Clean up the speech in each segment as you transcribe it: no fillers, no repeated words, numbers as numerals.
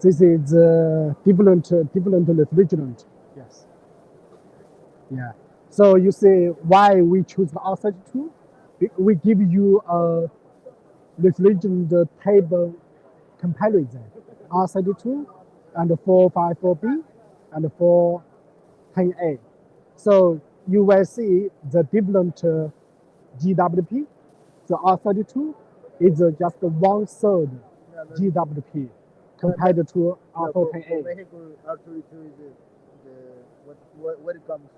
This is different refrigerant. Yes. Yeah. So you see why we choose the R32? We give you a refrigerant table comparison. R32 and 454B and 410A. So you will see the different GWP. The R32 is just 1/3 GWP compared to R410A. Mexico R32 is what it comes.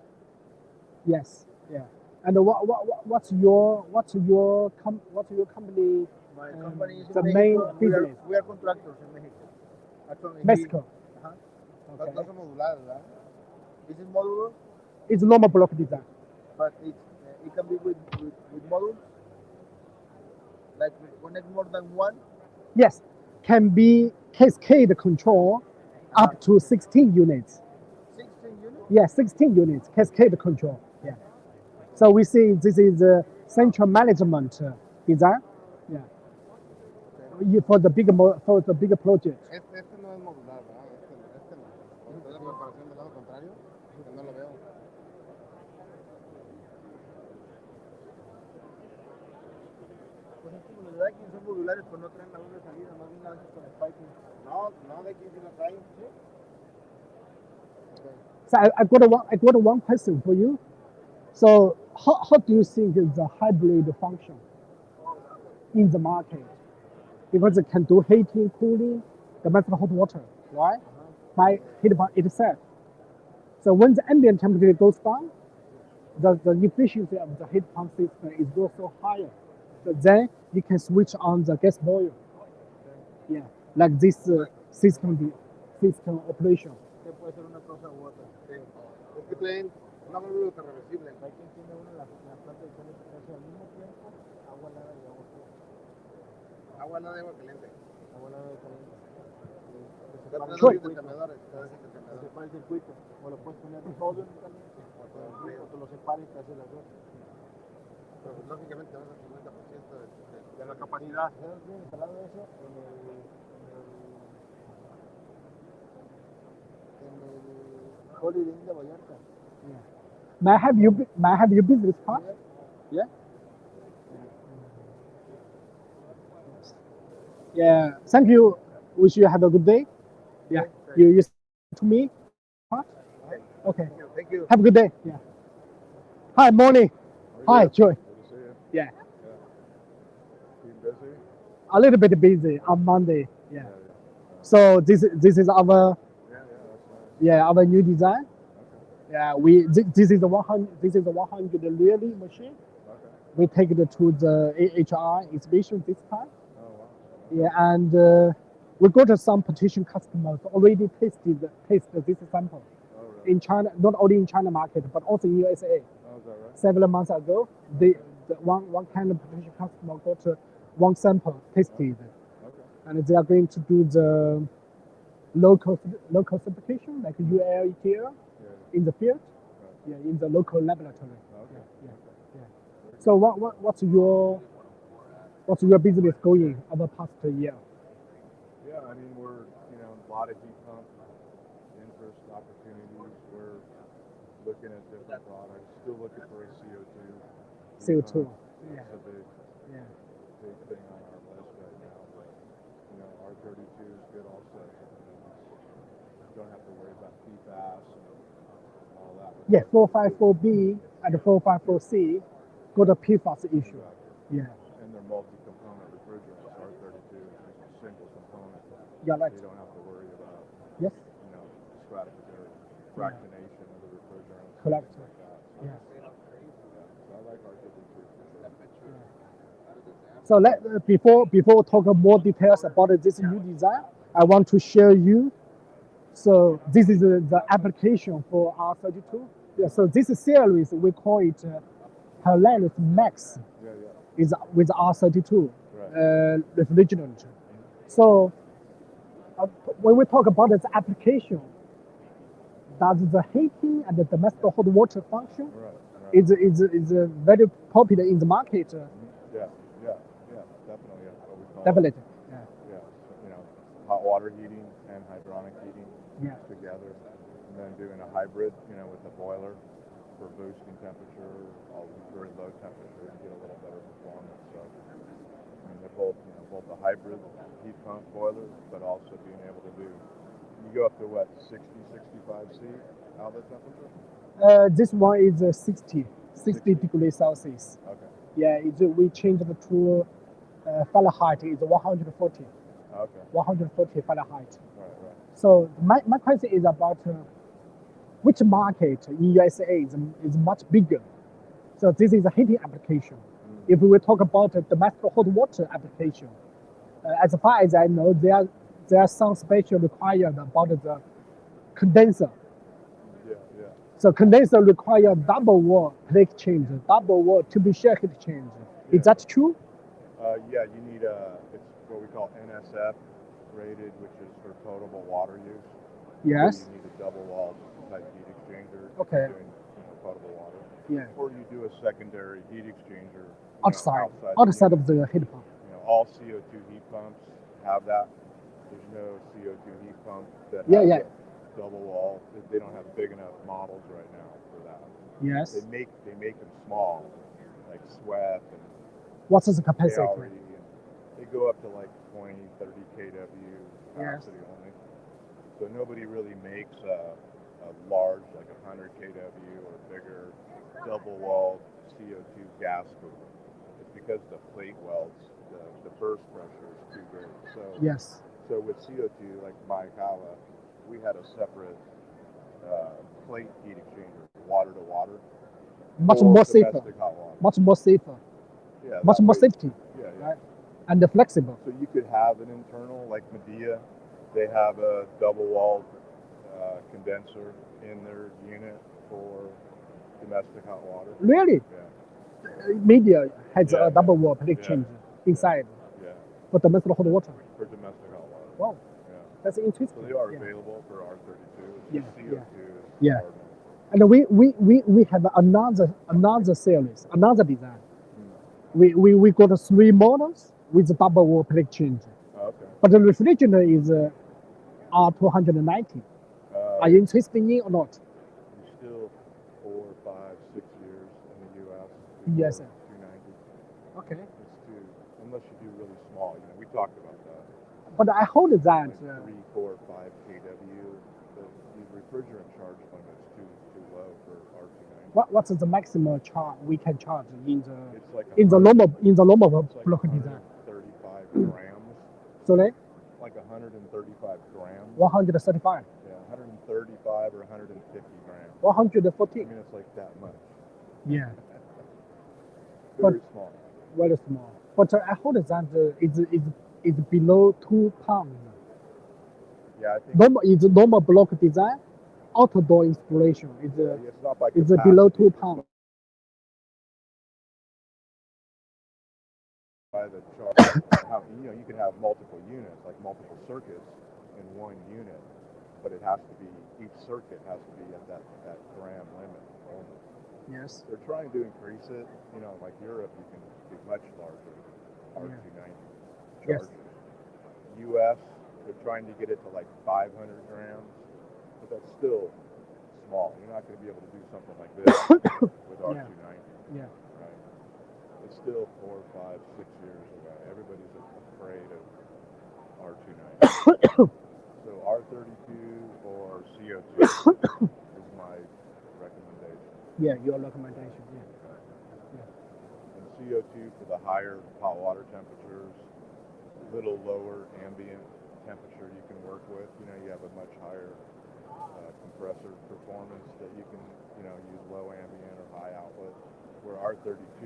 Yes, yeah. And what's your company? My company is in The Mexico. main business. We are contractors in Mexico. Actually, Mexico. Okay. No son modulares, ¿verdad? This is modular, It's normal block design. but it can be with modules. Like we connect more than one. Yes, can be cascade control up to 16 units. 16 units. Yeah, 16 units cascade control. Yeah. So we see this is a central management design. Yeah. For the bigger project. Este no es modular, ¿verdad? Este no. Estoy la preparación del lado contrario, que no lo veo. Pues es como los de aquí son modulares, pero no traen la doble salida, más bien la haces con el piping. No, de aquí sí la traen. ¿Sí? Okay. So I got one question for you. So how do you think is the hybrid function in the market? Because it can do heating, cooling, domestic hot water, right? By heat pump itself. So when the ambient temperature goes down, the efficiency of the heat pump system is also higher. So then you can switch on the gas boiler. Yeah, like this system operation. Que puede ser una cosa u otra. Sí. Es que traen una válvula reversible. Hay quien tiene una la planta de caliente que hace al mismo tiempo agua helada y agua fría. Agua helada y agua caliente. Agua helada y caliente. Los intercambiadores. Se separa el circuito. O lo puedes poner todo en caliente. O te lo separas y te hace las dos. Pero pues, lógicamente vas a 50% de la capacidad. ¿Ya has instalado eso en el Holiday Inn de Vallarta? Yeah. May I have your business card? Yeah. Yeah. Thank you. Wish you have a good day. Yeah. You to me. Okay. Thank you. Have a good day. Yeah. Hi, morning. Hi, Joy. Good to see you. Yeah. Keep busy? A little bit busy on Monday. Yeah. So this is our our new design. Okay. Yeah. This is the 100 really machine. Okay. We take it to the AHR exhibition this time. Oh, wow. Yeah, and we got some potential customers already tasted this sample Oh, really? in China, not only in China market but also in USA. Oh, is that right? Several months ago, the one kind of potential customer got one sample tasted, Okay. and they are going to do the local certification like UL, ETL Yeah. in the field, Right. yeah, in the local laboratory. Okay. Yeah. So what's your business going over past year? Yeah, I mean, we're, a lot of heat pump interest opportunities. We're looking at different products, still looking for a CO2. CO2. Yeah. It's a big Yeah. thing on our list right now. But, R32 is good also. Don't have to worry about PFAS and all that. Yeah, 454B and 454C got a PFAS issue. Exactly. Yeah. And they're multi-component refrigerants. R32 is a single component. Yeah, right. So you don't have to worry about, Yes. fractionation of the refrigerants. Correct. Things like that. Yeah. So I like R32 for sure. So before talk more details about this new design, I want to share you. So this is the application for R32. Yeah, so this series we call it PolarisMax. Yeah. Is with R32 Right. refrigerant. So when we talk about this application, does the heating and the domestic hot water function Right. is very popular in the market. Yeah, definitely. That's what we call Definitely. it. Yeah, hot water heating and and hydronic heating Yeah. together, and then doing a hybrid, with a boiler for boosting temperature, all very low temperature, and get a little better performance. So, they're both a hybrid heat pump boiler, but also being able to do, you go up to what, 60, 65 C outlet temperature? This one is 60 degrees Celsius. Okay. Yeah, we changed it to Fahrenheit is 140. Okay. 140 Fahrenheit. Right. So my question is about which market in USA is much bigger. So this is a heating application. If we talk about a domestic hot water application, as far as I know, there are some special required about the condenser. Yeah. So condenser require double wall plate change, double wall tubular heat change. Yeah. Is that true? Yeah, you need it's what we call NSF rated, which is for potable water use. Yes. So you need a double wall type heat exchanger if Okay. you're doing potable water. Yeah. Or you do a secondary heat exchanger Outside outside of the heat pump. all CO2 heat pumps have that. There's no CO2 heat pump that Yeah, has yeah. a double wall. They don't have big enough models right now for that. Yes. They make them small, like SWEP and What is the capacity? KRE, and they go up to like 20, 30 kW capacity only. So nobody really makes a large, like 100 kW or bigger double-walled CO2 gas cooler. It's because the plate welds, the burst pressure is too great. So Yes. So with CO2, like Maikawa, we had a separate plate heat exchanger, water to water. Much or more safer. domestic hot water. Much more safer. Yeah, Much that more way- safety. Yeah. Right? And flexible. So you could have an internal, like Medea, they have a double-walled condenser in their unit for domestic hot water. Really? Yeah. Media has Yeah, a double yeah. wall plate Yeah. change inside Yeah, for domestic hot water. for domestic hot water. Wow, Yeah. that's interesting. So they are Yeah. available for R32. It's Yeah, just CO2 is yeah. ordinary. And we have another series, another design. We got 3 models with double wall plate change. Okay. But the refrigerant is R290. Are you interested in or not? You're still 4, 5, 6 years in the U.S. Yes, before sir. 290. Okay. It's too, unless you do really small. We talked about that. But I hold that Like 3, 4, 5 kW. The refrigerant charge limit's too low for R290. what's the maximum charge we can charge in It's like the normal it's like block design? 135 grams. Sorry, Like 135 grams. 135, Yeah, 135 or 150 grams. 140. It's like that much. Yeah, Very small. very small. But I hold that is below 2 pounds. Yeah, I think Normal block design, outdoor installation is it's not by below capacity, 2 it's pounds. by the charge. How you can have multiple units, like multiple circuits in one unit, but it has to be, each circuit has to be at that gram limit only. Yes. They're trying to increase it. Like Europe, you can be much larger R290 Yes. chargers. US, they're trying to get it to like 500 grams, but that's still small. You're not going to be able to do something like this with R290. Yeah. Right? It's still 4, 5, 6 years away. Everybody's afraid of R290. So R32 or CO2 is my recommendation. Yeah, your recommendation. Yeah. And CO2 for the higher hot water temperatures, a little lower ambient temperature you can work with. You have a much higher compressor performance that you can, use low ambient or high output. Where R32,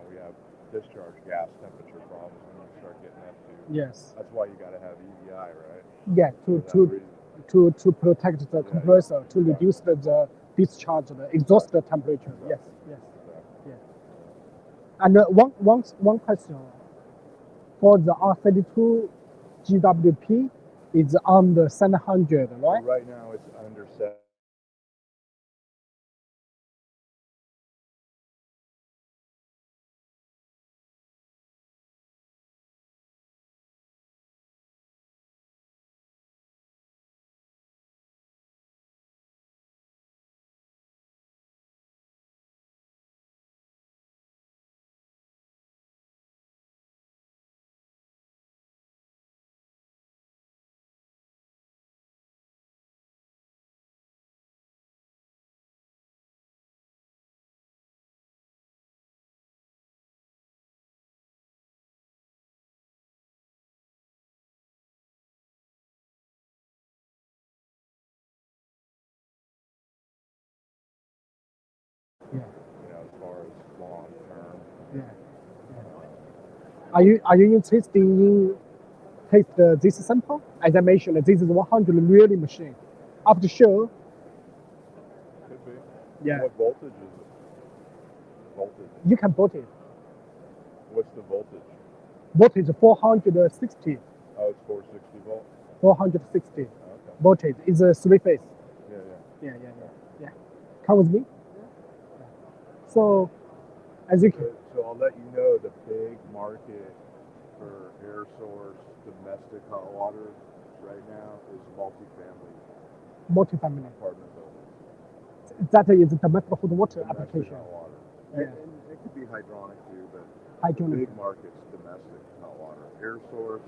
we have discharge gas temperature problems when you start getting up to. Yes. That's why you got to have EVI, right? Yeah, For that reason. to protect the compressor, to reduce the discharge, the exhaust temperature. Yes, yes, Exactly. yeah. And one question for the R32 GWP is under 700, So right? right now it's under 7. long term. Yeah. Are you interested in take this sample? As I mentioned, this is 100 really machine. After show, Could be. yeah, What voltage is it? Voltage. you can vote it. What's the voltage? Voltage 460. Oh, it's 460 volt. 460 Okay. voltage is a three phase. Yeah. Yeah. Come with me. So, as you can, So I'll let you know the big market for air source domestic hot water right now is multifamily multifamily. apartment buildings. That is domestic hot water Domestic application. hot water. Yeah. And it could be hydronic too, but Hydronic. big market's domestic hot water. Air source,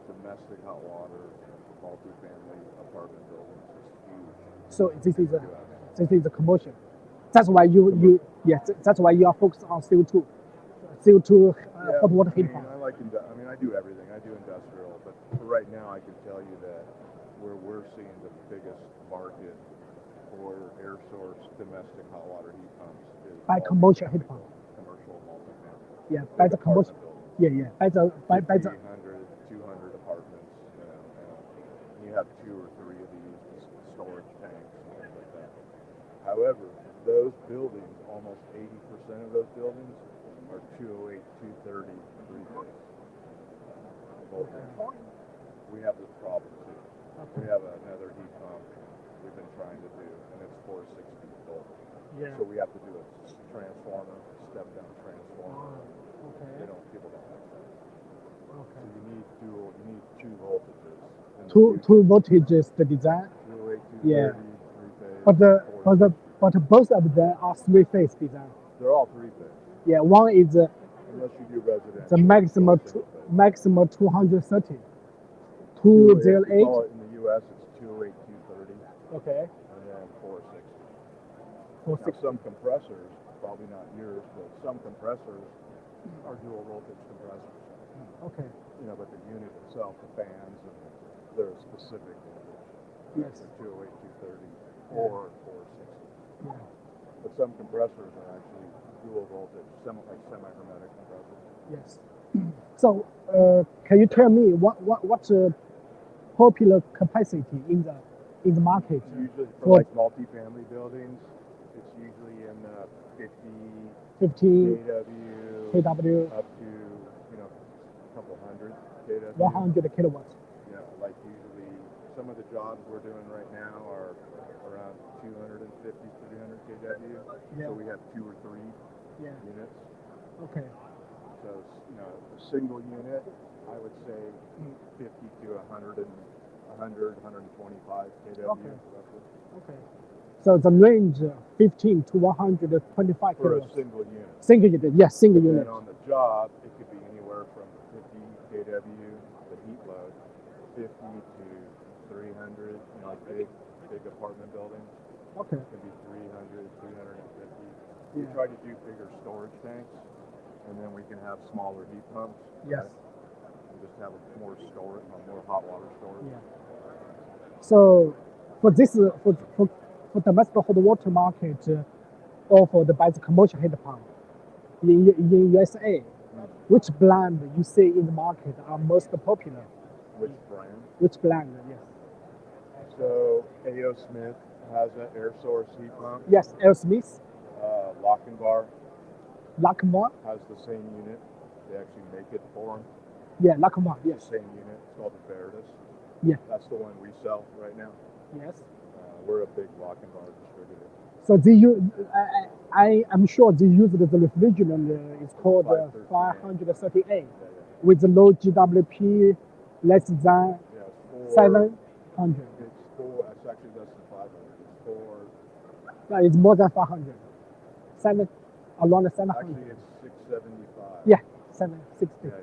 domestic hot water, multifamily apartment buildings is huge. So this is a commercial. That's why that's why you are focused on CO2 hot water heat pump. I do everything. I do industrial, but for right now, I can tell you that where we're seeing the biggest market for air source domestic hot water heat pumps is By commercial heat pump. Commercial multifamily. Yeah, by the commercial. Buildings. By the 200 apartments, and you have 2 or 3 of these storage tanks and things like that. However, those buildings, almost 80% of those buildings are 208, 230, 3-phase. We have this problem too. We have another heat pump we've been trying to do, and it's 460 volt. Yeah. So we have to do a transformer, step down transformer. Okay. People don't have that. Okay. So you need 2 voltages. Two voltages the design. 208, 230, Yeah. 3-phase. But both of them are three phase design. They're all 3-phase. Yeah, one is Unless you do residential. the maximum 230. 208. In the US, it's 208, 230, Okay. and then 460. 460. Now, some compressors, probably not yours, but some compressors are dual voltage compressors. Okay. But the unit itself, the fans, and they're a specific voltage. Yes. They're 208, 230, or 460. Yeah. But some compressors are actually dual voltage, like semi-hermetic compressors. Yes. So, can you tell me what popular capacity in the market? Usually for like multifamily buildings, it's usually in 50 kW up to a couple hundred kW. 100 kilowatts. Yeah, like usually some of the jobs we're doing right now are around 250, 300 kW. Yeah. So we have 2 or 3 units. Okay. So a single unit, I would say 50 to 100 and 125 kW. Okay. So the range 15 to 125 for kilowatts. a single unit. Single unit, yes, single unit. And on the job, it could be anywhere from 50 kW, the heat load, 50 to 300, like big apartment buildings. Okay. It can be 300, 350. Yeah. We try to do bigger storage tanks, and then we can have smaller heat pumps. Yes. Right? And just have more storage, more hot water storage. Yeah. So for domestic hot water market offered by the commercial heat pump in USA, which brand you see in the market are most popular? Which brand? Which brand? Yes. So A.O. Smith has an air source heat pump. Yes, L. Smith. Lochinvar Lacomar. has the same unit. They actually make it for them. Yeah, Lacomar. Yes. The same unit. It's called the Veritas. Yeah. That's the one we sell right now. Yes. We're a big Lochinvar distributor. So they use, I am sure they use the refrigerant. It's called 538 with the low GWP less than 700. It's actually less than 500. It's 4. No, it's more than 500. Around 700. Actually, it's 675. Yeah, 760. Yeah.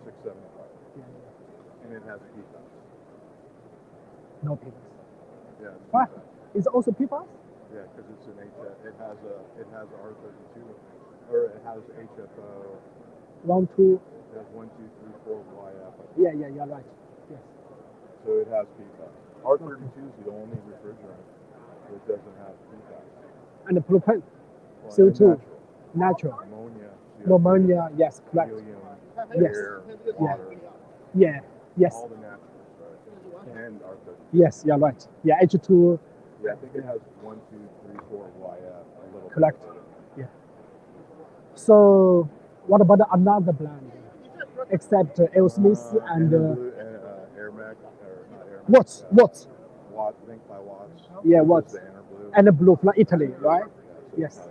675. Yeah. And it has PFAS. No PFAS. Yeah. What? It's also PFAS? Yeah, because it's an it has R32, or it has HFO. 1, 2. It has 1, 2, 3, 4 YF. Yeah, you're right. Yes. So it has PFAS. R32 is the only refrigerant that doesn't have PFAS. And the propane, Well, CO2. Natural. Ammonia, CO2, Pneumonia, yes, correct. helium, Yes. air, water, Yeah, yes, all the naturals, right? And Arctic. yes, you're right. Yeah, H2, Yeah, I think it has 1, 2, 3, 4 YF, a little correct. bit of it. Yeah. So, what about another brand except Aerosmith and Air Mac, or not Air Mac, Watts? Watts. Watt, Think by Watts. Yeah, which is Watts. the Interblue. And the blue from Italy, right? Yeah, Yes.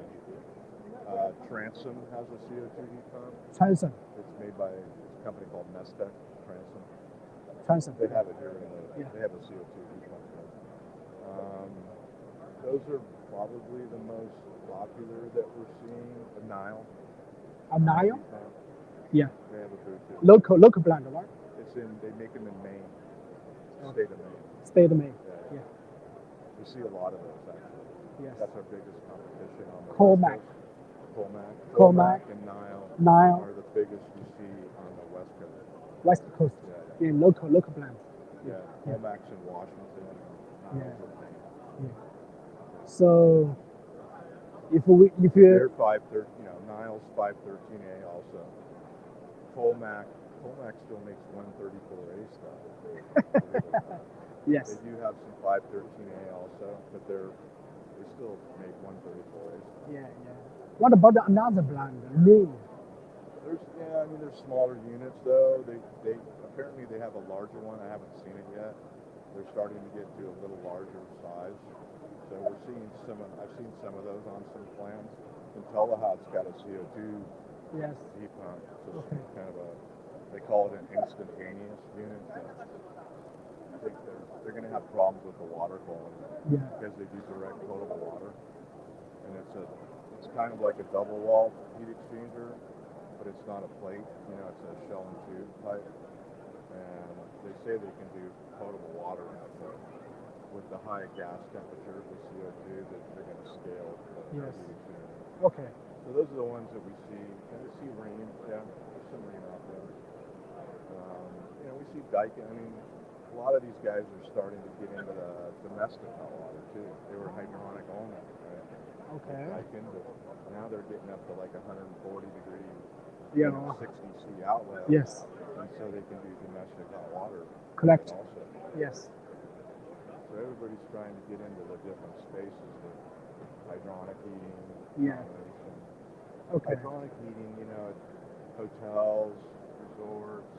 Transom has a CO2 heat pump. Transom. It's made by a company called Mestec, Transom. Transom. They have it here in the, Yeah. they have a CO2 heat pump. Those are probably the most popular that we're seeing. The Nile. A Nile? Heat pump. Yeah. They have a booth too. Local brand, right? They make them in Maine, state of Maine. State of Maine. Yeah. We see a lot of those actually. Yes. That's our biggest competition on the Colmac. West Coast. Colmac. And Nile Nile. are the biggest we see on the West Coast. West Coast. Yeah. Yeah, local brand. Yeah. Yeah. Colmac's in Washington. Yeah. Nile's in Maine. Yeah. So, if They're 513, Nile's 513A also. Colmac still makes 134A stuff. yes. They do have some 513A also, but they still make 134A stuff. Yeah. What about another brand, Ring? There's smaller units though. They apparently they have a larger one. I haven't seen it yet. They're starting to get to a little larger size. So we're seeing I've seen some of those on some plans. Intellihat's got a CO2 Yes. heat pump. So Okay. it's kind of they call it an instantaneous unit. I think they're going to have problems with the water quality Yeah. because they do direct potable water, and it's kind of like a double wall heat exchanger, but it's not a plate. It's a shell and tube type, and they say they can do potable water in it, but with the high gas temperatures with CO2, that they're going to scale the Yes. heat exchanger. Okay. So those are the ones that we see. And we see rain. Yeah, there's some rain out there. We see Daikin. A lot of these guys are starting to get into the domestic hot water too. They were hydronic only, right? Okay. Daikin, but now they're getting up to like 140 degree, Yeah. 60 C outlet. Yes. And so they can do domestic hot water. Correct. Also. Yes. So everybody's trying to get into the different spaces with hydronic heating. Yeah. Okay. Hydronic heating, hotels, resorts,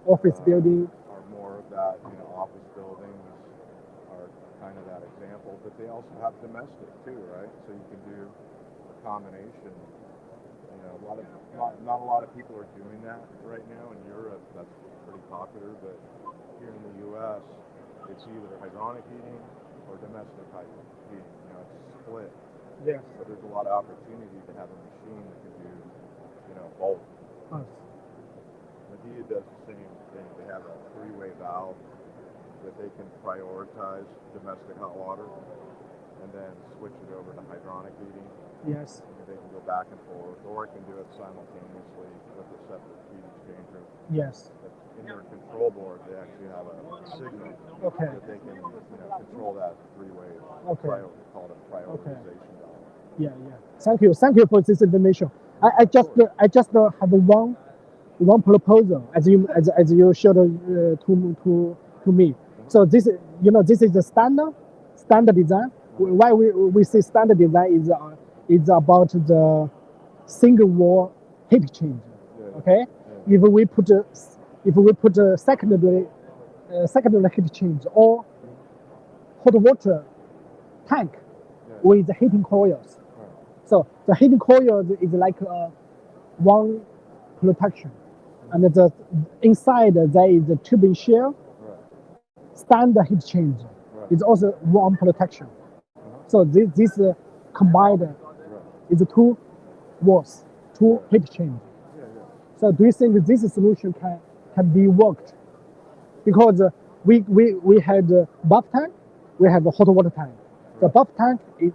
Office building. are more of that. Office buildings are kind of that example, but they also have domestic too, right? So you can do a combination. Not a lot of people are doing that right now in Europe. That's pretty popular, but here in the U.S., it's either hydronic heating or domestic heating. It's split. Yes. But there's a lot of opportunity to have a machine that can do, both. Us. Medea does the same thing. They have a three-way valve that they can prioritize domestic hot water and then switch it over to hydronic heating. Yes. And they can go back and forth, or it can do it simultaneously with a separate heat exchanger. Yes. But in their control board, they actually have a signal Okay. that they can, control that three-way. Okay. Call it a prioritization valve. Yeah. Thank you for this information. I just have one proposal as you showed to me. So this is the standard design. Why we say standard design is about the single wall heat exchanger. Okay, if we put a secondary heat exchanger or hot water tank with heating coils. So the heating coil is like one protection, and the inside there is a tubing shell. Standard heat changer is also one protection. So this combined is two walls, two heat changers. So do you think this solution can be worked? Because we had a buff tank, we have a hot water tank. The buff tank is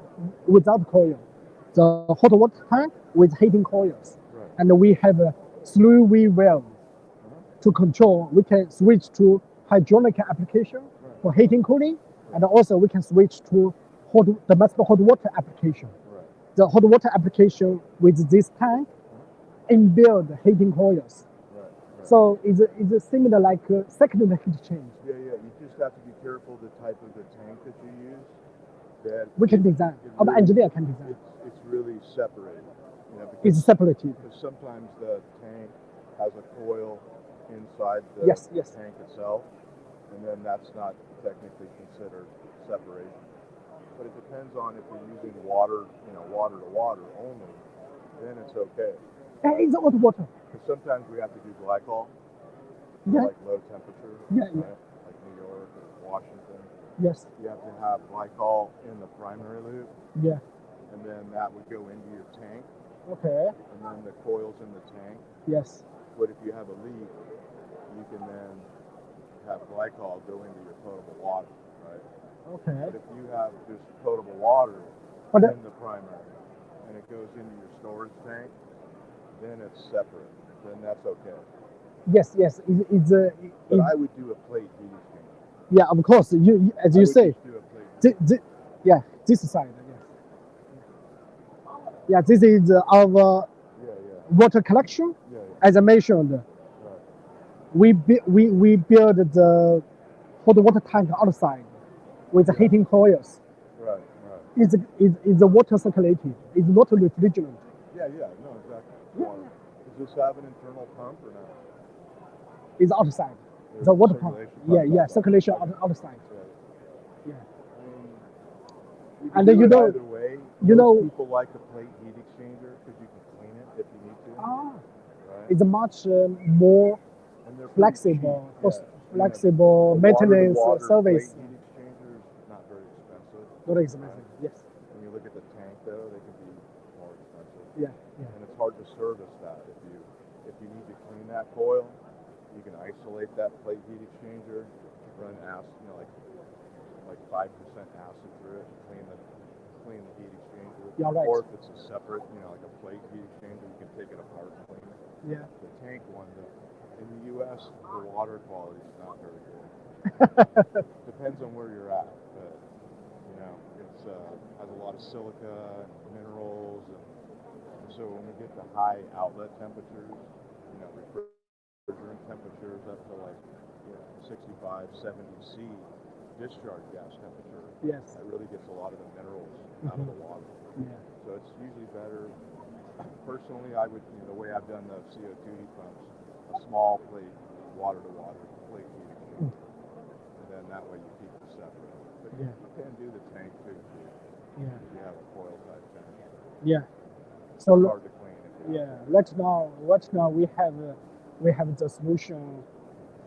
without coil. The hot water tank with heating coils. And we have a three-way valve to control. We can switch to hydronic application for heating cooling, and also we can switch to domestic hot water application. the hot water application with this tank inbuilt heating coils. Right. So it's similar like secondary heat change. Yeah. You just have to be careful the type of the tank that you use. That We can design. Our really, engineer can design. It's really separated. You know, It's separated. because sometimes the tank has a coil inside the Yes. tank itself, and then that's not technically considered separation. But it depends on if you're using water, water to water only, then it's okay. It's hot water. Because sometimes we have to do glycol, Yeah. like low temperature, Yeah. like New York or Washington. Yes. You have to have glycol in the primary loop, Yeah. and then that would go into your tank, Okay. and then the coils in the tank. Yes. But if you have a leak, you can then have glycol go into your potable water, right? Okay. But if you have just potable water But in the primary, and it goes into your storage tank, then it's separate. Then that's okay. yes. But I would do a plate heat exchange. Yeah. Of course. As you say. Just do a plate. This side. Yes. Yeah. This is our water collection. Yeah. As I mentioned, Right. we build the hot water tank outside with heating coils. Right. It's the water circulated. It's not refrigerant. Yeah. No, exactly. Water. Does this have an internal pump or not? It's outside. There's The a water pump. circulation Yeah. outside. Circulation outside. Right. Yeah. I mean, you And can then do you it know- either way. you Most know- people like the plate heat exchanger because you can clean it if you need to. Right? It's much more And they're pretty flexible, cheap. Yeah. flexible The maintenance water-to-water service. plate heat exchangers, not very expensive. Not expensive. Yes. When you look at the tank, though, they can be more expensive. Yeah. And it's hard to service that. If you need to clean that coil, you can isolate that plate heat exchanger, run acid, like 5% acid through it, clean the heat exchanger. Yeah, right. Or if it's a separate, like a plate heat exchanger, you can take it apart and clean it. Yeah. The tank one, in the U.S., the water quality is not very good. Depends on where you're at, but it's has a lot of silica and minerals, and so when we get to high outlet temperatures, refrigerant temperatures up to like 65, 70 C discharge gas temperature, Yes. that really gets a lot of the minerals out of the water. Yeah. So it's usually better. Personally, I would, the way I've done the CO2 heat pumps, a small plate, water-to-water plate heat exchanger, and then that way you keep it separate. But you can do the tank too. Yeah. If you have a coil type tank. Yeah. It's So hard to clean it. yeah, right now we have the solution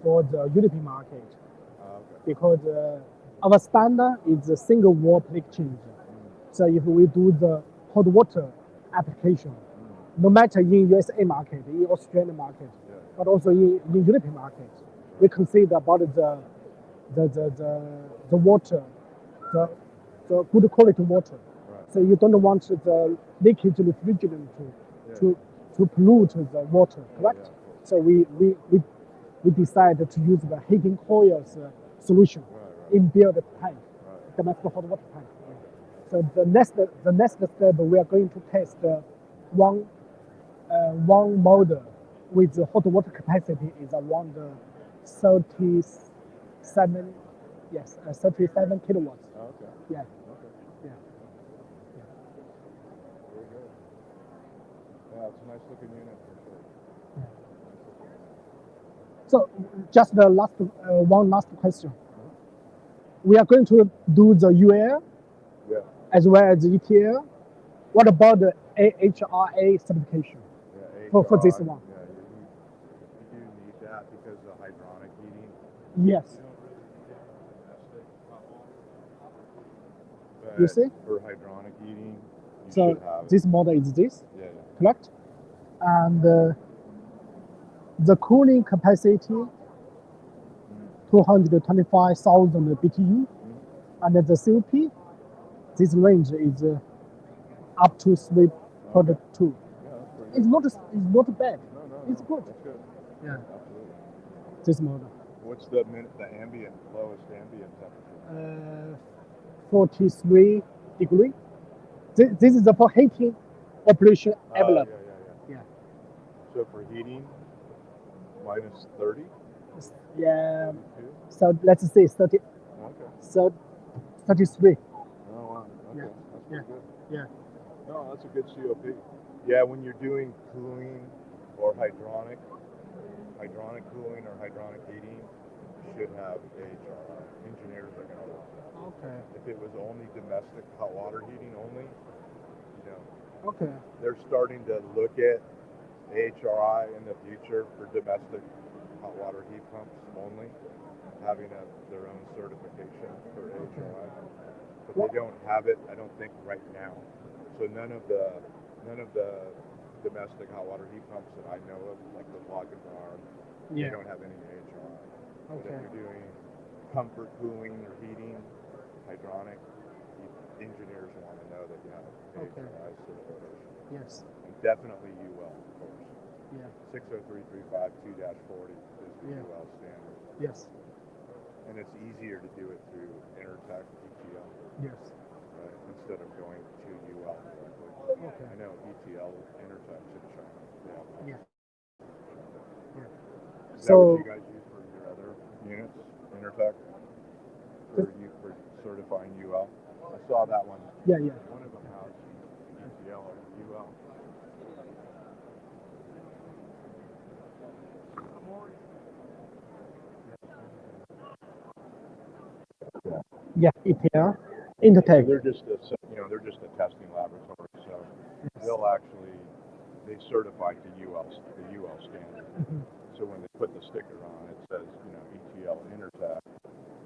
for the European market Okay. because our standard is a single wall plate change. So if we do the hot water application, no matter in USA market, in Australian market, but also in European market, we consider about the water, the good quality water. Right. So you don't want the liquid refrigerant to pollute the water, correct? Yeah. So we decided to use the heating coils solution in build tank, Right. domestic hot water tank. So the next step we are going to test one model with the hot water capacity is around 37 kilowatts. Okay. Yeah. Okay. Yeah. Very good. Yeah, it's a nice looking unit for sure. So just the one last question. We are going to do the UL Yeah. as well as the ETL. What about the AHRA certification Yeah. for this AHR, one? Yeah, you do need that because of hydronic heating. Yes. You don't really need it for domestic hot water. But You see? for hydronic heating, you So should have this model is this, it. Yeah. correct? And the cooling capacity 225,000 BTU, and the COP, this range is up to 3.2. Yeah, that's pretty It's not bad. No, It's good. That's good. Yeah, Absolutely. this model. What's the lowest ambient temperature? 43 degree This is for heating operation envelope. Yeah. So for heating, minus 30? Yeah. 32? So let's say 30. Okay. So 33. Oh, wow. Okay. Yeah. That's Yeah. pretty good. Yeah. No, that's a good COP. Yeah, when you're doing cooling or hydronic cooling or hydronic heating, you should have AHR. Engineers are going to want it. Okay. If it was only domestic hot water heating only, you know, Okay. they're starting to look at AHRI in the future for domestic hot water heat pumps only, having their own certification for AHRI. But they don't have it, I don't think, right now. So none of the domestic hot water heat pumps that I know of, like the Logan Bar, they don't have any AHRI. But if you're doing comfort cooling or heating, hydronic, engineers want to know that you have AHRI certification. Yes. And definitely UL, of course. Yeah. 603.352-40 is the UL standard. Yes. And it's easier to do it through Intertech ETL. Yes. Right, instead of going to UL directly. Okay. I know ETL Intertech's in China. Yeah. Is that what you guys use for your other units, Intertech? For certifying UL? I saw that one. Yeah. One of them has ETL or UL. Yeah. ETL. Intertech. They're just a testing laboratory, so they certify to the UL standard. Mm-hmm. So when they put the sticker on, it says ETL Intertech,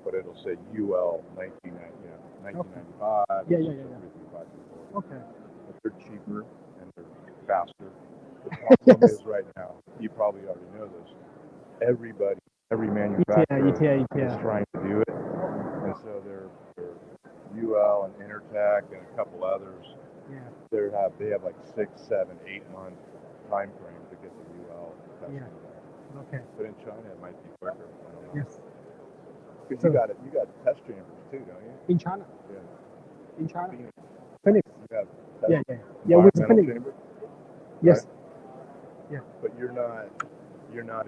but it'll say UL 1995. Yeah. Okay. But they're cheaper and they're faster. The problem is right now, you probably already know this. Every manufacturer is trying to do it, and so they're UL and Intertech and a couple others. Yeah. They have like 6, 7, 8 month time frame to get the UL testing done. Okay. But in China, it might be quicker. I don't know. Yes. Because you got test chambers too, don't you? In China. Yeah. In China. PHNIX. PHNIX. You have Yeah. With environmental PHNIX. chamber. Yes. Right? Yeah. But you're not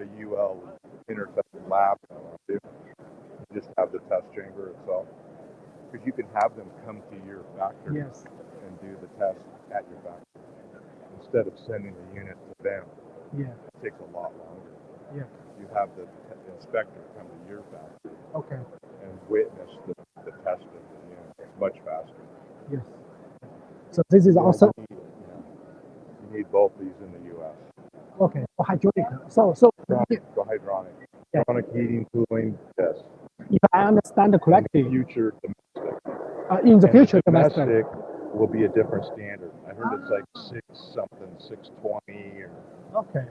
a UL Intertech lab, are you? You just have the test chamber itself. Because you can have them come to your factory and do the test at your factory instead of sending the unit to them. Yeah. It takes a lot longer. Yeah. You have the inspector come to your factory Okay. and witness the test of the unit. It's much faster. Yes. So this is also you need both these in the U.S. okay. For hydronic. So for hydronic. Hydronic heating, cooling, yes. If I understand correctly, In the future, domestic. in the And future, domestic will be a different standard. I heard it's like 620 or. Okay.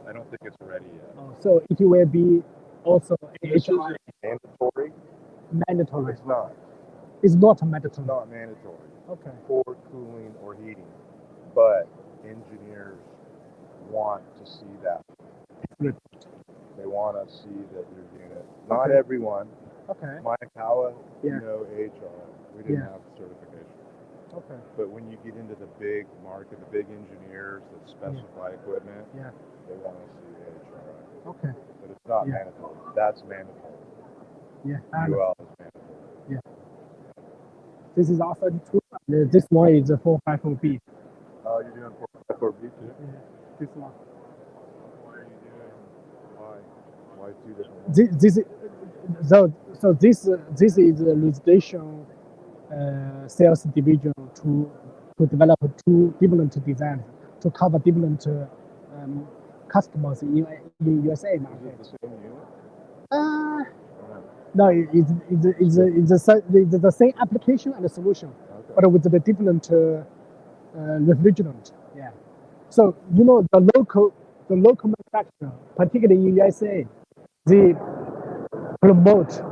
I don't think it's ready yet. Oh, so it will be also This is AHRI mandatory. mandatory. It's not. It's not mandatory. It's not mandatory. Okay. For cooling or heating, but engineers want to see that. They want to see that your unit. Not everyone. Okay. Manikawa, AHR. We didn't Yeah. have certification. Okay. But when you get into the big market, the big engineers that specify equipment, they want to see AHR. Okay. But it's not mandatory. That's mandatory. Yeah. UL is mandatory. Yeah. This is R32. This one is 450B. Oh, you're doing 4B too? Yeah. This one. Why are you doing? Why two different ones? This is the residential sales division to develop two different designs to cover different customers in USA market. Is it the same unit? No, it's the same application and the solution, but with the different refrigerant. Yeah. So the local manufacturer, particularly in USA, they promote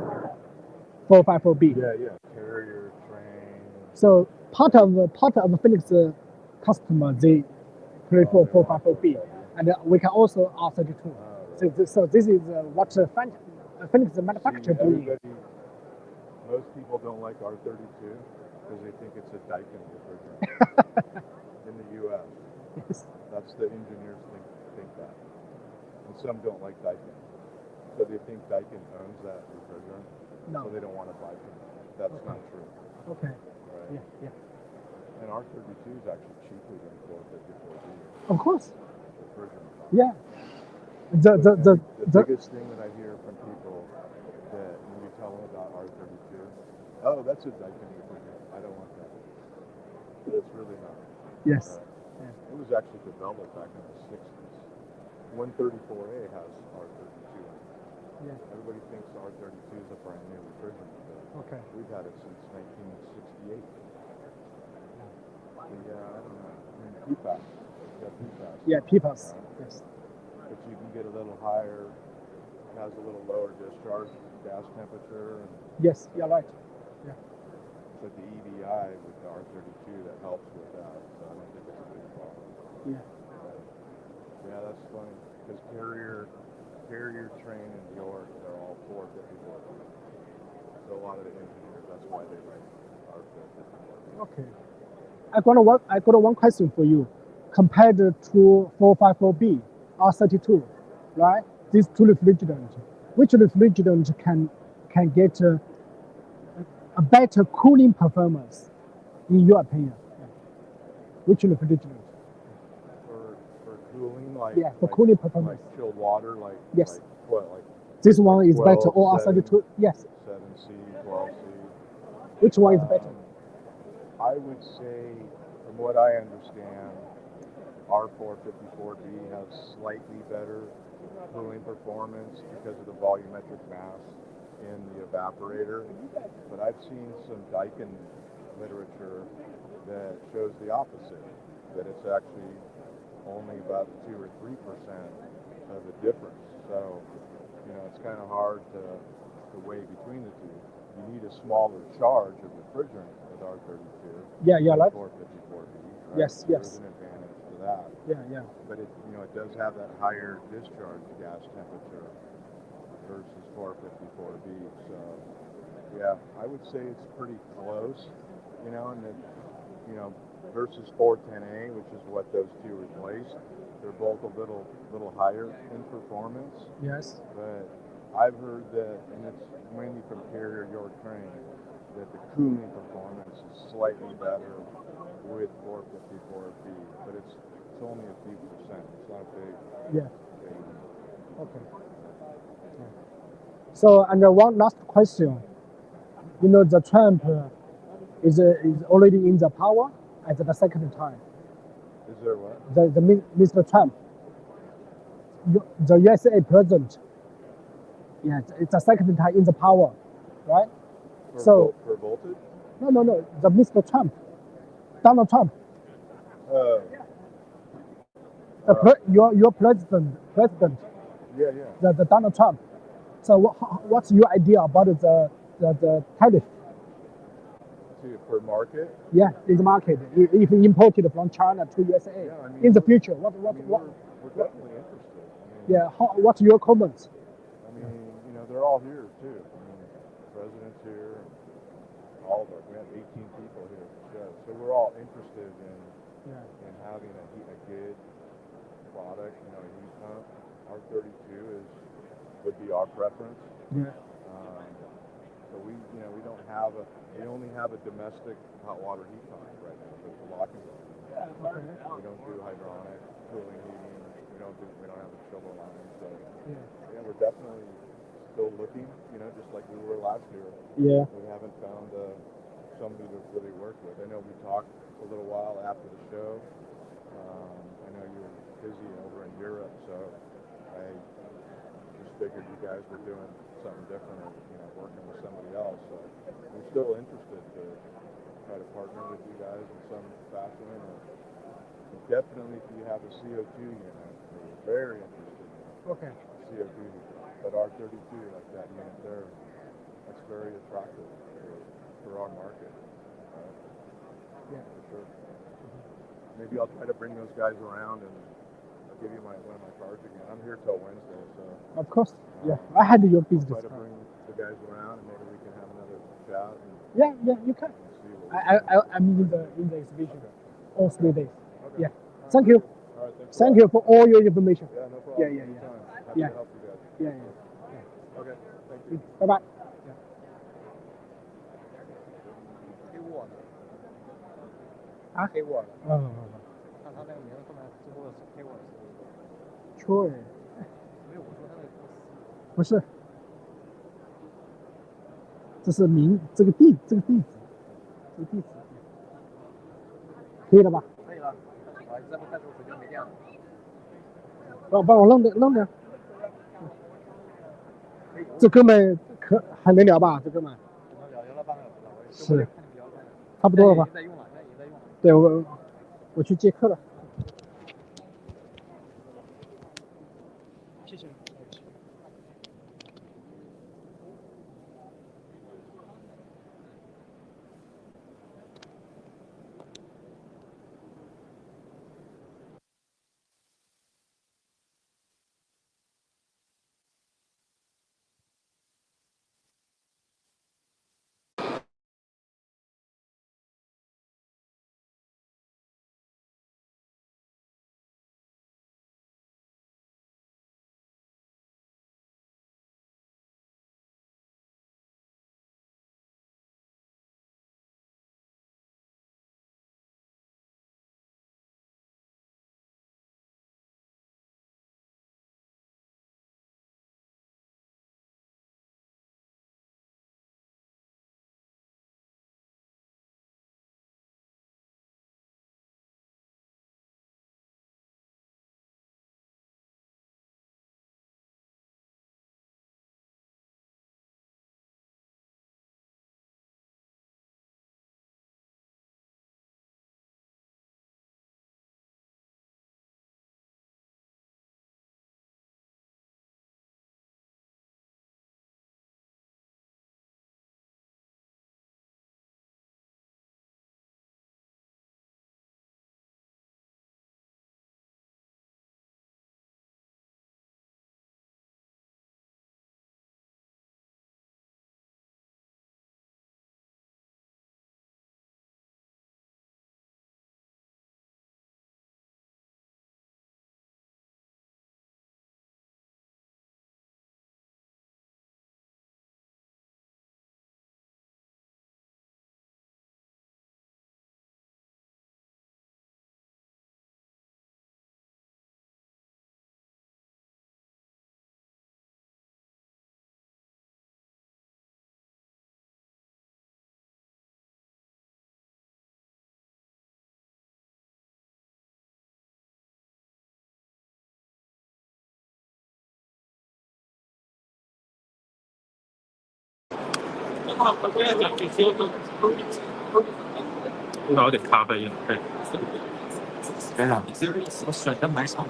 454B. Yeah. Carrier, train. So part of PHNIX customer, they prefer 454B, and we can also R32. So this is what PHNIX manufacturer doing. Most people don't like R32. because they think it's a Daikin refrigerant in the U.S. Yes. That's the engineers think that, and some don't like Daikin, so they think Daikin owns that refrigerant, No. so they don't want to buy from them. That's not true. Okay. Right? Yeah, yeah. And R32 is actually cheaper than 454B Of course. refrigerant. Yeah. The The biggest thing that I hear from people that when you tell them about R32, oh, that's a Daikin refrigerant. I don't want that. But it's really not. yes. Right? It was actually developed back in the 60s. 134A has R32 in it. Yeah. Everybody thinks R32 is a brand new refrigerant, but Okay. we've had it since 1968. Yeah, I don't know. I mean, PFAS. Yeah, PFAS. Yes. But you can get a little higher, it has a little lower discharge gas temperature, and Yes, you're right. Yeah. but the EDI with the R32 that helps with that, so I don't think it's a big problem. Yeah. Yeah, that's funny, because Carrier, Train, and York, they're all 454. So a lot of the engineers, that's why they like R454. Okay. I got one question for you. Compared to 454B, R32, right? These two refrigerants, which refrigerant can get a better cooling performance, in your opinion? Yeah. Which refrigerant? For cooling, like Yeah, for cooling performance. like chilled water, like Yes. like what, like This one is 12, better, or R32? Yes. 7C, 12C. Which one is better? I would say, from what I understand, R454B has slightly better cooling performance because of the volumetric mass in the evaporator. But I've seen some Daikin literature that shows the opposite, that it's actually only about 2 or 3% of the difference. So, it's kind of hard to weigh between the two. You need a smaller charge of refrigerant with R32. Yeah, right. 454B. Right? Yes, so yes. There's an advantage to that. Yeah. But it does have that higher discharge gas temperature versus 454B. So, yeah, I would say it's pretty close. And that, versus 410A, which is what those two replaced. They're both a little higher in performance. Yes. But I've heard that, and it's mainly from Carrier York Train, that the cooling performance is slightly better with 454B, but it's only a few percent. It's not big. Yeah. Big. Okay. Yeah. So, and one last question. The Trump is already in the power at the second time. Is there what? The Mr. Trump, the USA president. Yeah, it's the second time in the power, right? For voltage? No. The Mr. Trump, Donald Trump. Your president. Yeah. The Donald Trump. So what's your idea about the tariff? For market? Yeah, in the market, if imported from China to USA, Yeah, in the future, what? We're definitely interested. Yeah, what's your comments? They're all here too. The president's here, all of us. We have 18 people here at the show, so we're all interested in having a good product. A heat pump. R32 would be our preference. Yeah. So we only have a domestic hot water heat pump right now with the locking line. Okay. We don't do hydronic cooling heating. We don't have a chiller line. So we're definitely still looking. Just like we were last year. Yeah. We haven't found somebody to really work with. I know we talked a little while after the show. I know you were busy over in Europe, so I just figured you guys were doing something different or working with somebody else. So we're still interested to try to partner with you guys in some fashion. And definitely, if you have a CO2 unit, we're very interested in Okay. CO2 unit. But R32, like that unit there, that's very attractive for our market. Yeah. For sure. Maybe I'll try to bring those guys around and I'll give you one of my cards again. I'm here till Wednesday, so. Of course. Yeah. I had your business. Try to bring the guys around and maybe we can have another chat. Yeah, you can. And see I'm in the exhibition all 3 days. Okay. Yeah. Thank you. All right, thanks. Thank you for all your information. Yeah, no problem. Yeah. Anytime. Happy Yeah. to help you guys. Yeah. Okay, thank you. Bye bye. 黑沃的啊黑沃的，嗯，看他那个名字上面最后是黑沃的，错哎，没有我说他那个公司。不是，这是这个地址，可以了吧？可以了，我再不开手手机没电了。帮我弄点。这哥们还能聊吧？这哥们聊了半个小时了，我是看你聊了。差不多了吧？在用了，现在已经在用了。对，我去接客了。谢谢。多少点咖啡对。别让我选的买少。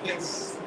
Yes.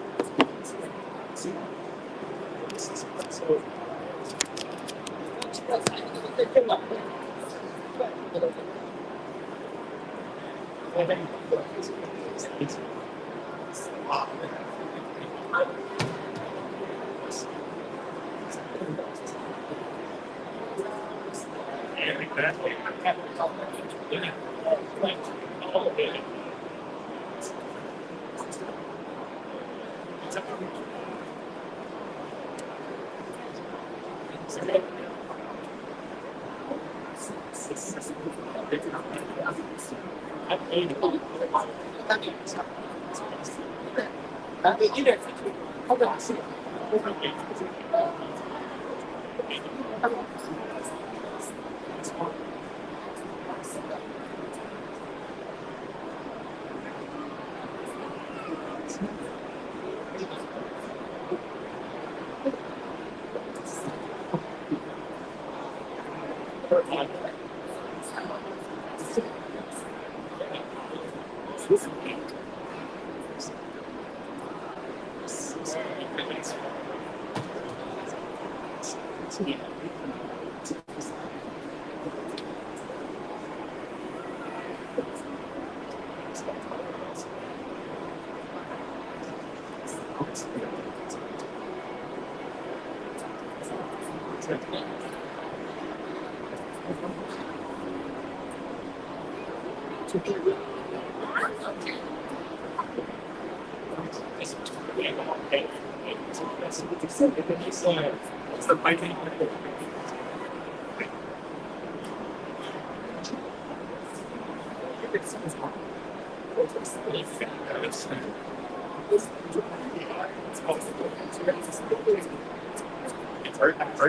Are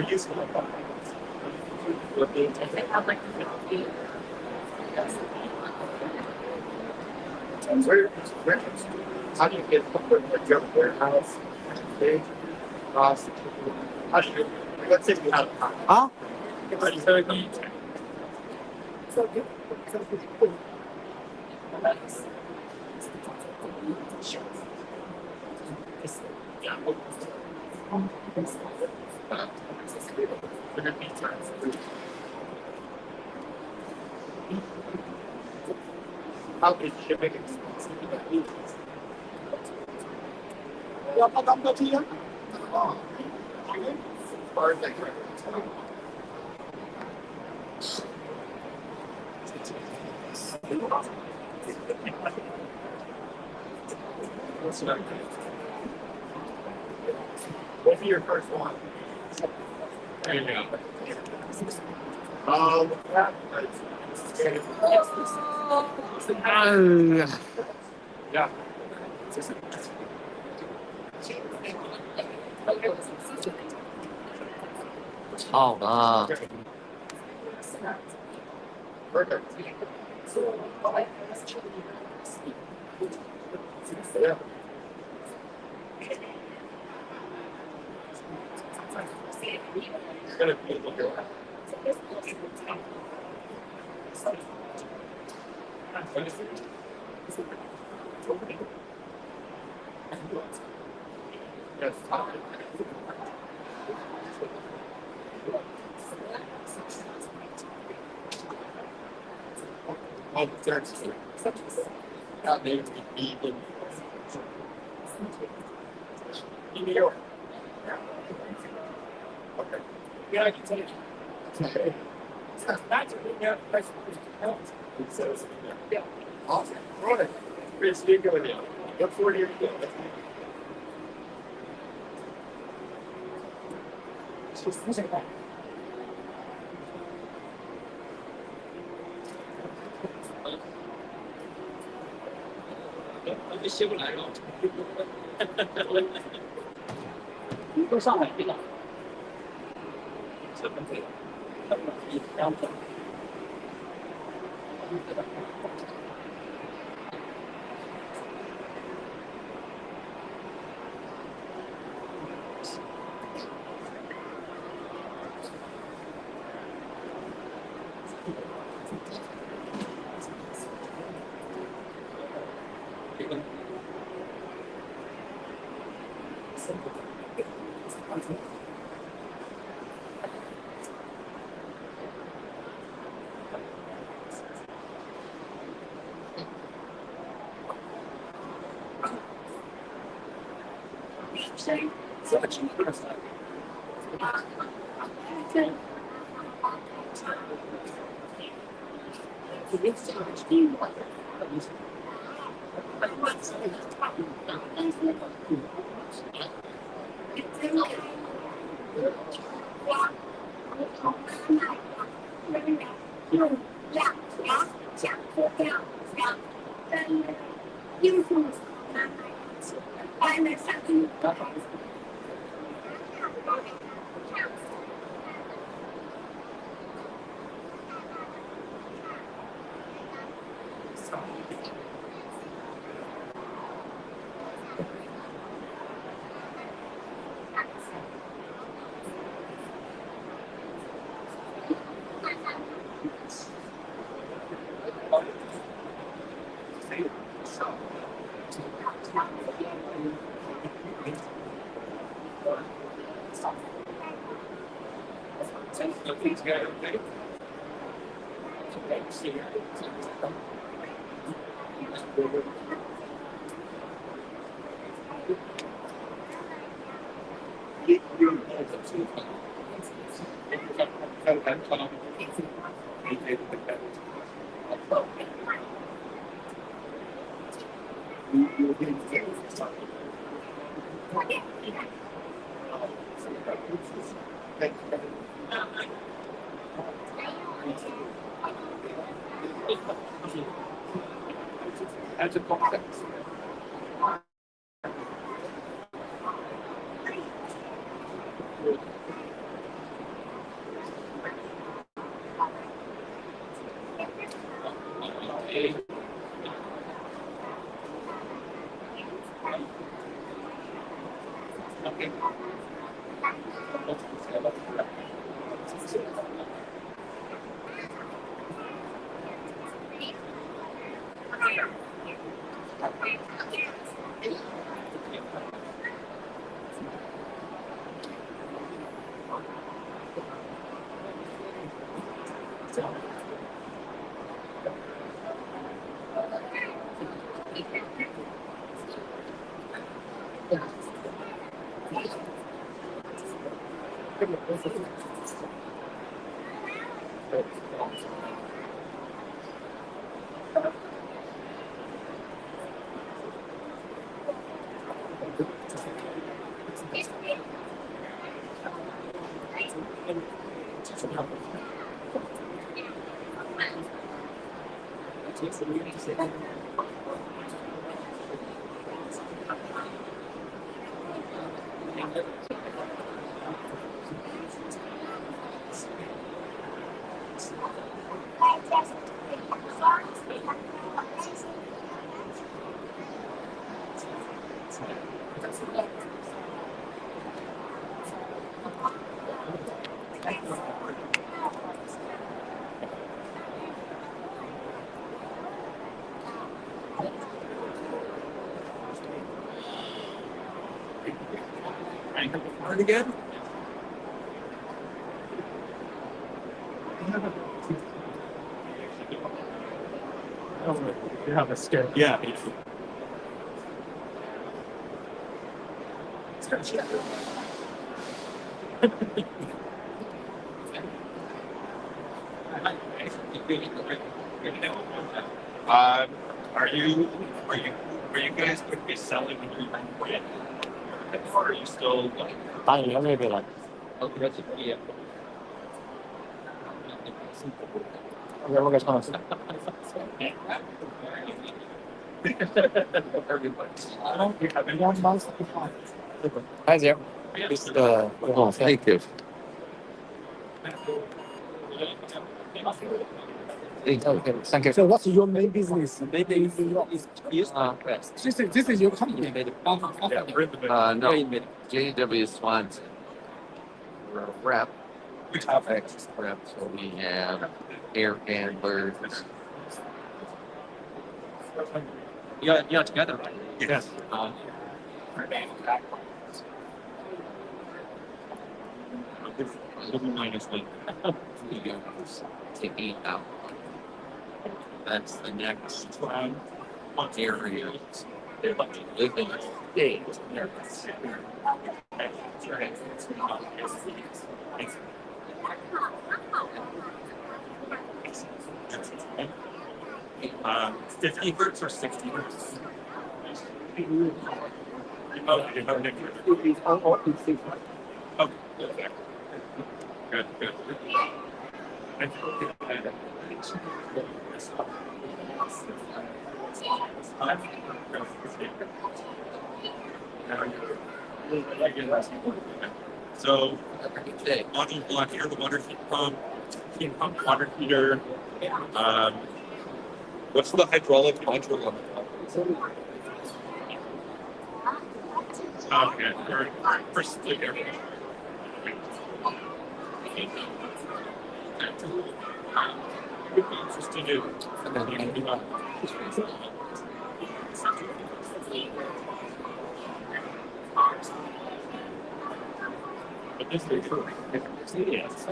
you where how do you get from your warehouse big cost? How do you let's say you have Huh? how is shipping expensive? As far as like what's your first one? There you go. Yeah. 操了！ Perfect. Yeah. You're gonna be able to yes. Oh, there's that may be in New York. Okay. Yeah, I can tell you. Okay. Yeah. Awesome. All right. Great speaking with you. Look forward to your video.都上海这个， Pretty good. You have a scare. Yeah. Are you guys going to be selling your brand, or are you still like? I'm maybe like. Okay, yeah. Okay, we'll get on. Hi there. Oh, thank you. Thank you. So what's your main business? This This is your company. No, JW is one. We're a rep. FX rep, so we have air handlers. Yeah, together. Yes. Minus the taking out. That's the next area. Living state. Uh, 50 hertz or 60 hertz? Okay, good. So, module one here, the water heat pump water heater. What's the hydraulic module on the top? Okay, first click here. Would be interesting to but this is true. Yes.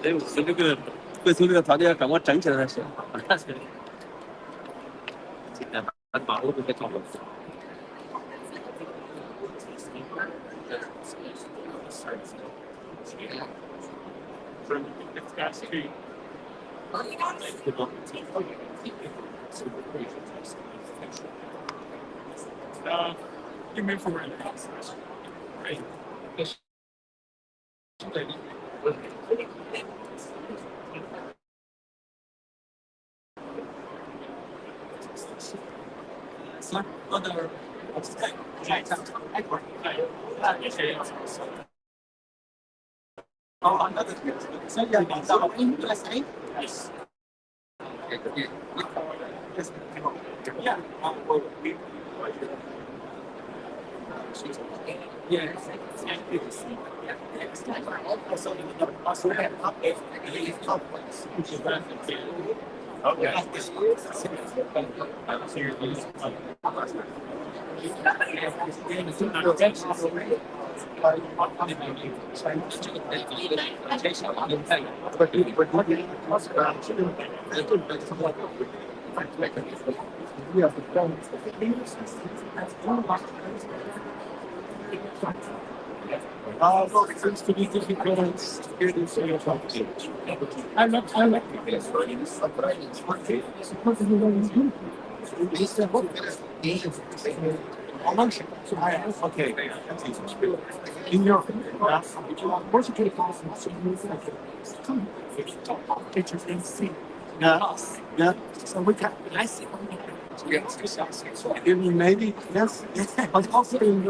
They was so good. 会从这个条件赶快整起来才行。今天把马路都给搞了。You may for right. Other so yeah, in USA. Yes. Yeah. It seems to be difficult here to say something. I like this. Okay. In your yeah. So we can maybe yes. But also in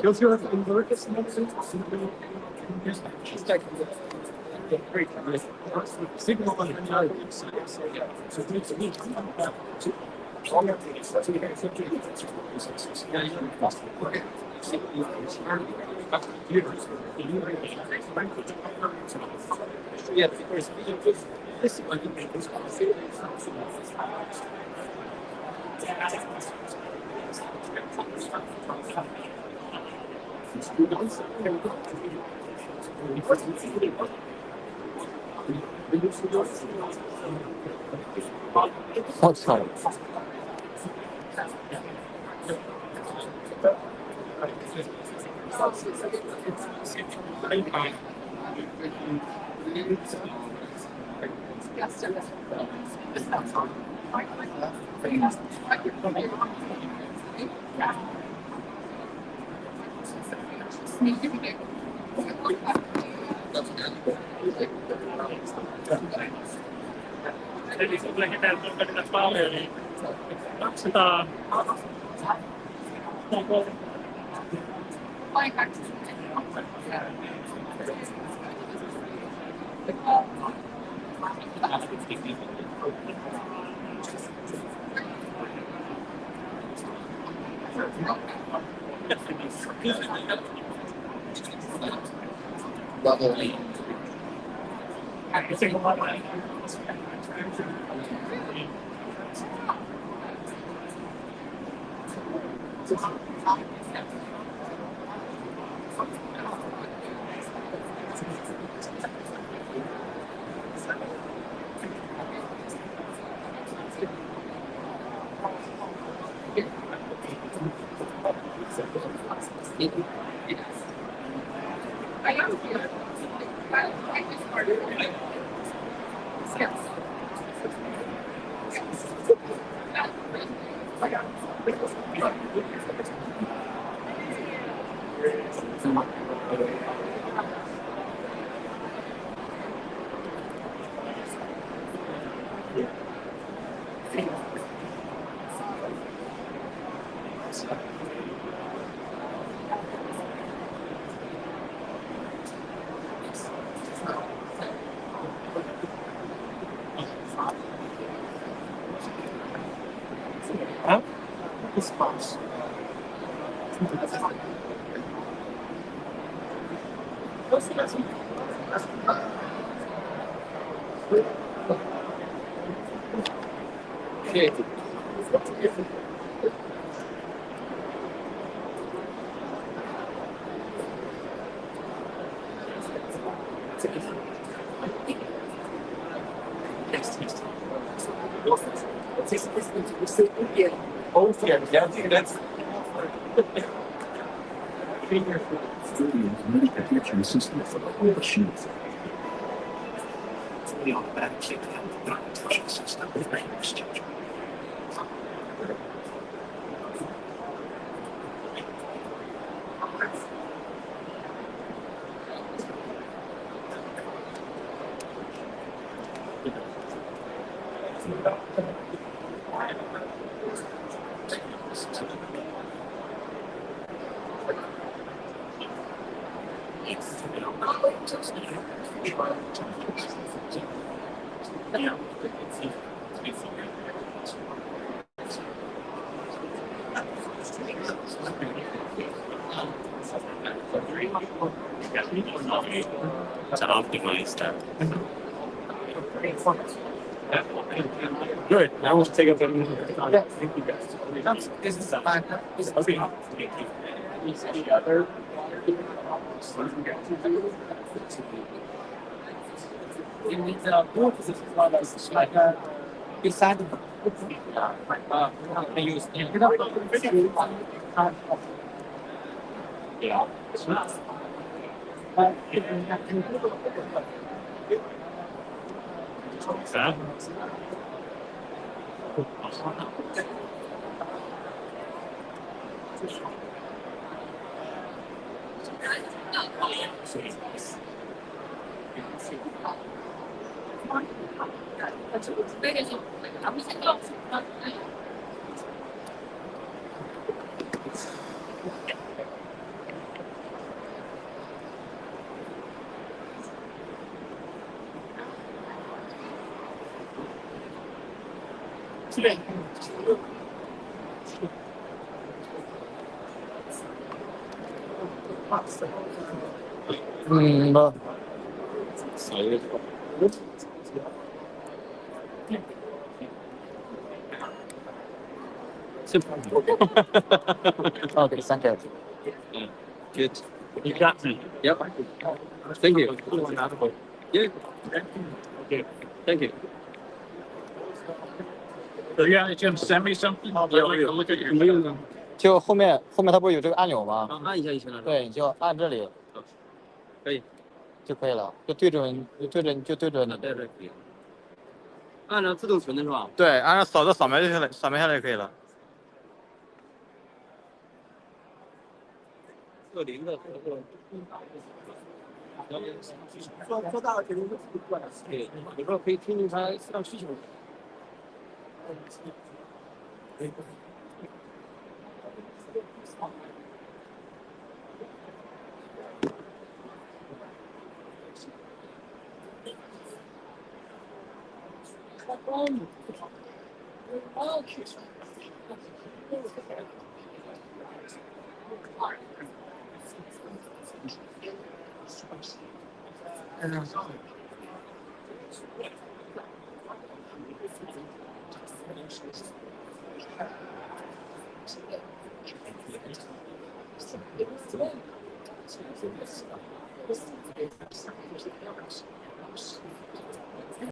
does your inverter make sense? Signal so it's me. Yeah, because this one outside. Huh? This box. Oh, yeah, that's. Protection system for the whole machine. Fully automatic protection system with main exchange. To optimize that. Good. Now we'll take up any. Yeah, thank you guys. This is okay. Any other? In the booth, this is like beside the they use yeah. That? 뭐 Okay, thank you. Good. You got me. Yep. Thank you. Yeah. Okay. Thank you. So yeah, Jim, send me something. I'll look at your. 就后面它不是有这个按钮吗？按一下就行了。对，你就按这里，可以，就可以了，就对准。对可以。按照自动存的是吧？对，按照扫描下来就可以了。测零的说大了肯定是不过来。对，有时候可以听听他市场需求。